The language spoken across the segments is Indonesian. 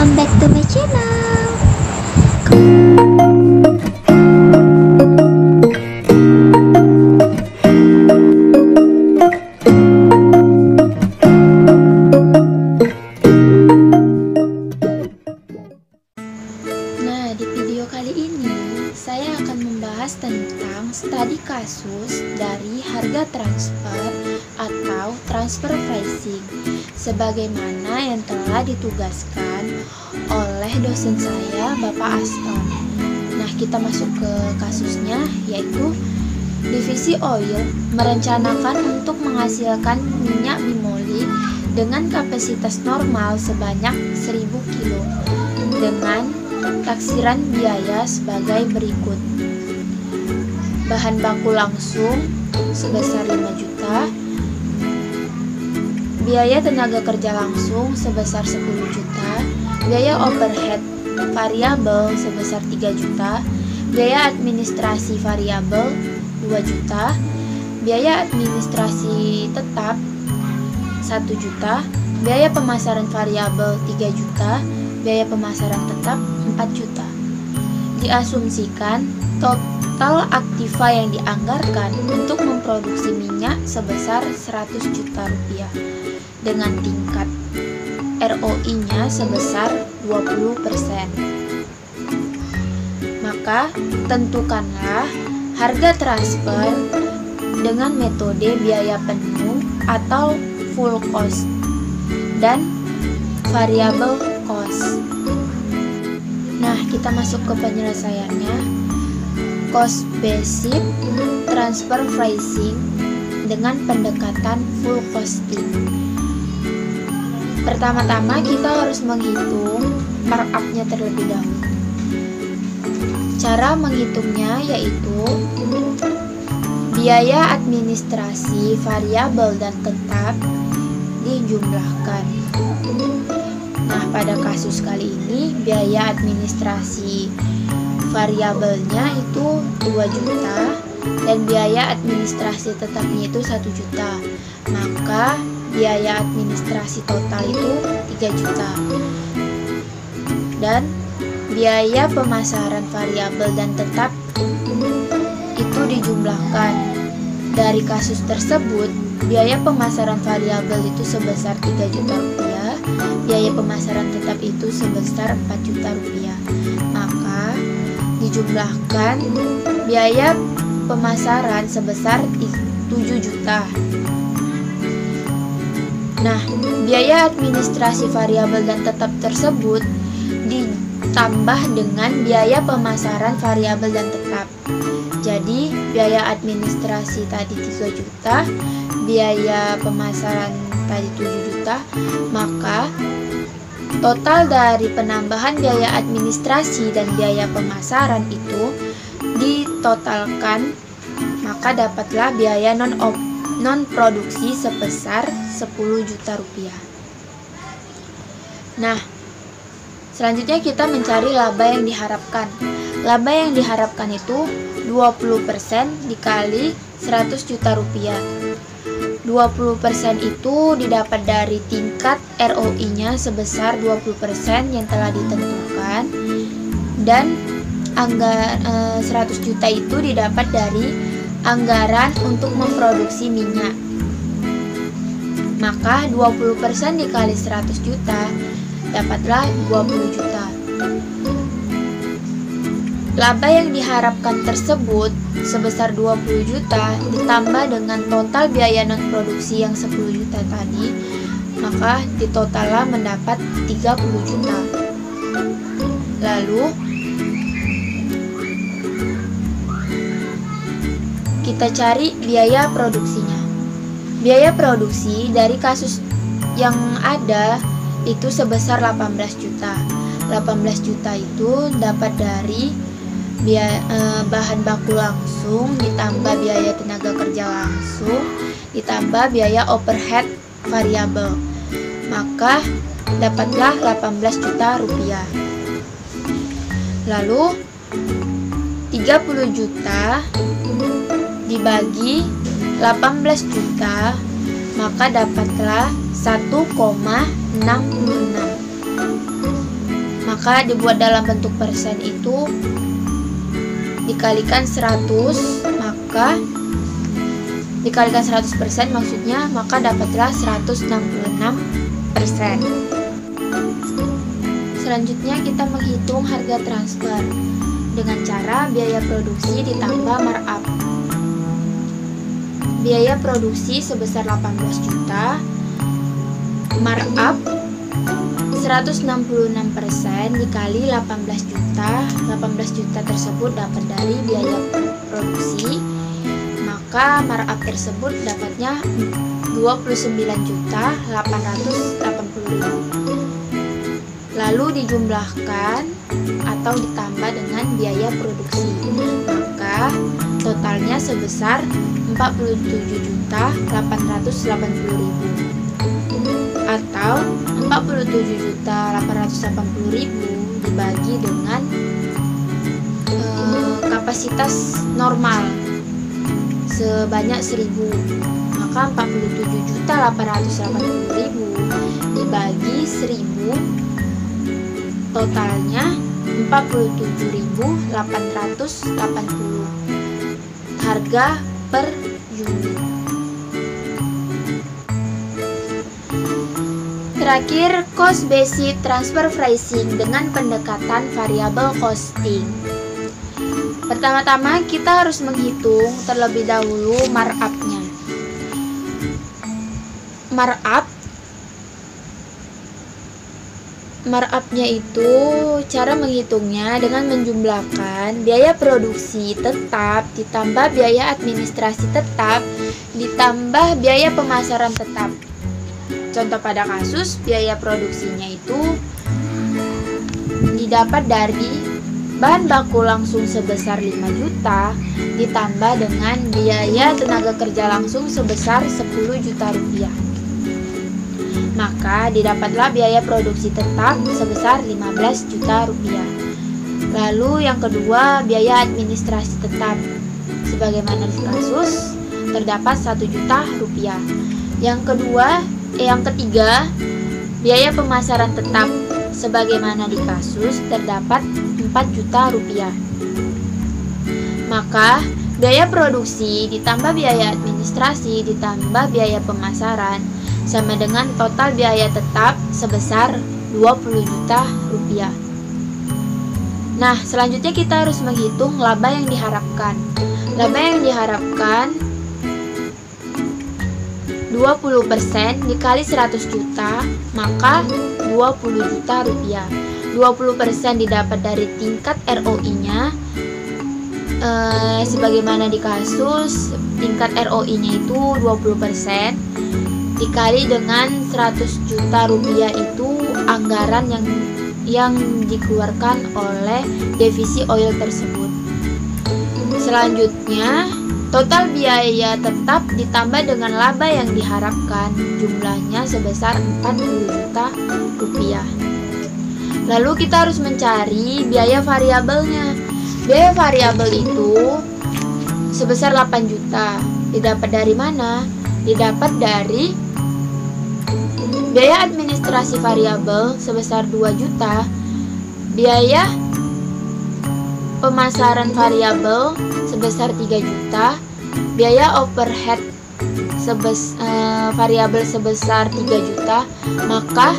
welcome back to my channel. Nah, di video kali ini saya akan membahas tentang studi kasus dari harga transfer atau transfer pricing sebagaimana yang telah ditugaskan oleh dosen saya, Bapak Aston. Nah, kita masuk ke kasusnya, yaitu Divisi Oil merencanakan untuk menghasilkan minyak bimoli dengan kapasitas normal sebanyak 1000 kilo dengan taksiran biaya sebagai berikut. Bahan baku langsung sebesar 5 juta, biaya tenaga kerja langsung sebesar 10 juta, biaya overhead variabel sebesar 3 juta, biaya administrasi variabel 2 juta, biaya administrasi tetap 1 juta, biaya pemasaran variabel 3 juta, biaya pemasaran tetap 4 juta. Diasumsikan total aktiva yang dianggarkan untuk memproduksi minyak sebesar 100 juta rupiah dengan tingkat ROI-nya sebesar 20%. Maka tentukanlah harga transfer dengan metode biaya penuh atau full cost dan variable cost. Nah, kita masuk ke penyelesaiannya. Cost basic transfer pricing dengan pendekatan full costing. Pertama-tama kita harus menghitung markup-nya terlebih dahulu. Cara menghitungnya yaitu biaya administrasi variabel dan tetap dijumlahkan. Nah, pada kasus kali ini biaya administrasi variabelnya itu 2 juta dan biaya administrasi tetapnya itu 1 juta. Maka biaya administrasi total itu 3 juta. Dan biaya pemasaran variabel dan tetap itu dijumlahkan. Dari kasus tersebut, biaya pemasaran variabel itu sebesar 3 juta rupiah, biaya pemasaran tetap itu sebesar 4 juta rupiah. Maka dijumlahkan biaya pemasaran sebesar 7 juta. Nah, biaya administrasi variabel dan tetap tersebut ditambah dengan biaya pemasaran variabel dan tetap. Jadi, biaya administrasi tadi 3 juta, biaya pemasaran tadi 7 juta, maka total dari penambahan biaya administrasi dan biaya pemasaran itu ditotalkan, maka dapatlah biaya non produksi sebesar 10 juta rupiah. Nah, selanjutnya kita mencari laba yang diharapkan. Laba yang diharapkan itu 20% dikali 100 juta rupiah. 20% itu didapat dari tingkat ROI-nya sebesar 20% yang telah ditentukan, dan 100 juta itu didapat dari anggaran untuk memproduksi minyak. Maka 20% dikali 100 juta dapatlah 20 juta. Laba yang diharapkan tersebut sebesar 20 juta ditambah dengan total biaya non produksi yang 10 juta tadi, maka ditotallah mendapat 30 juta. Lalu kita cari biaya produksinya. Biaya produksi dari kasus yang ada itu sebesar 18 juta. 18 juta itu dapat dari bahan baku langsung ditambah biaya tenaga kerja langsung ditambah biaya overhead variabel. Maka dapatlah 18 juta rupiah. Lalu 30 juta dibagi 18 juta, maka dapatlah 1,66. maka dibuat dalam bentuk persen itu dikalikan 100, maka dikalikan 100% maksudnya, maka dapatlah 166%. Selanjutnya kita menghitung harga transfer dengan cara biaya produksi ditambah markup. Biaya produksi sebesar 18 juta, markup 166% dikali 18 juta. 18 juta tersebut dapat dari biaya produksi, maka markup tersebut dapatnya 29.880.000. Lalu dijumlahkan atau ditambah dengan biaya produksi, maka totalnya sebesar 47.880.000 atau 47.880.000 dibagi dengan kapasitas normal sebanyak 1000, maka 47.880.000 dibagi 1000 totalnya 47.880 harga per unit. Terakhir, cost basis transfer pricing dengan pendekatan variable costing. Pertama-tama kita harus menghitung terlebih dahulu markup-nya. Markup-nya itu cara menghitungnya dengan menjumlahkan biaya produksi tetap ditambah biaya administrasi tetap ditambah biaya pemasaran tetap. Contoh pada kasus biaya produksinya itu didapat dari bahan baku langsung sebesar 5 juta ditambah dengan biaya tenaga kerja langsung sebesar 10 juta rupiah. Maka didapatlah biaya produksi tetap sebesar 15 juta rupiah. Lalu yang kedua, biaya administrasi tetap. Sebagaimana di kasus terdapat 1 juta rupiah. Yang ketiga, biaya pemasaran tetap. Sebagaimana di kasus terdapat 4 juta rupiah. Maka biaya produksi ditambah biaya administrasi ditambah biaya pemasaran sama dengan total biaya tetap sebesar 20 juta rupiah. Nah, selanjutnya kita harus menghitung laba yang diharapkan. Laba yang diharapkan 20% dikali 100 juta, maka 20 juta rupiah. 20% didapat dari tingkat ROI-nya. Sebagaimana di kasus, tingkat ROI-nya itu 20%. Dikali dengan 100 juta rupiah itu anggaran yang dikeluarkan oleh divisi oil tersebut. Selanjutnya, total biaya tetap ditambah dengan laba yang diharapkan, jumlahnya sebesar 40 juta rupiah. Lalu kita harus mencari biaya variabelnya. Biaya variabel itu sebesar 8 juta. Didapat dari mana? Didapat dari biaya administrasi variabel sebesar 2 juta, biaya pemasaran variabel sebesar 3 juta, biaya overhead variabel sebesar 3 juta, maka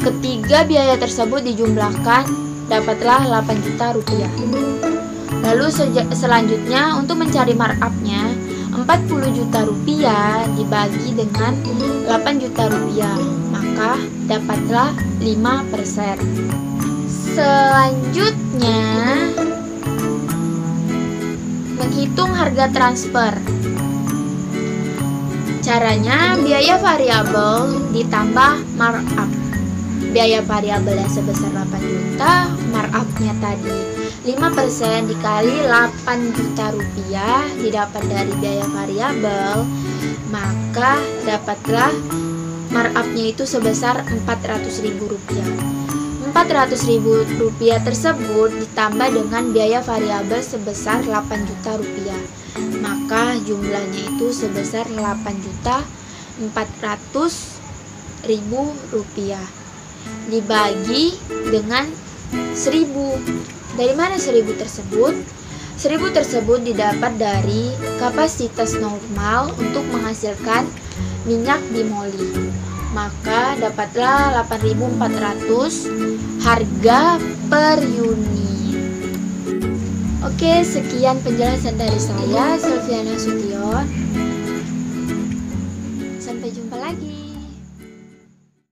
ketiga biaya tersebut dijumlahkan dapatlah 8 juta rupiah. Lalu selanjutnya untuk mencari markup-nya, 40 juta rupiah dibagi dengan 8 juta rupiah, maka dapatlah 5%. Selanjutnya, menghitung harga transfer. Caranya, biaya variabel ditambah markup. Biaya variabelnya sebesar 8 juta, markup-nya tadi 5% dikali 8 juta rupiah didapat dari biaya variabel, maka dapatlah markup-nya itu sebesar 400.000 rupiah. 400.000 rupiah tersebut ditambah dengan biaya variabel sebesar 8 juta rupiah, maka jumlahnya itu sebesar 8.400.000 rupiah. dibagi dengan 1000. Dari mana 1000 tersebut? 1000 tersebut didapat dari kapasitas normal untuk menghasilkan minyak bimoli. Maka dapatlah 8.400 harga per unit. Oke, sekian penjelasan dari saya, Selviana Sution.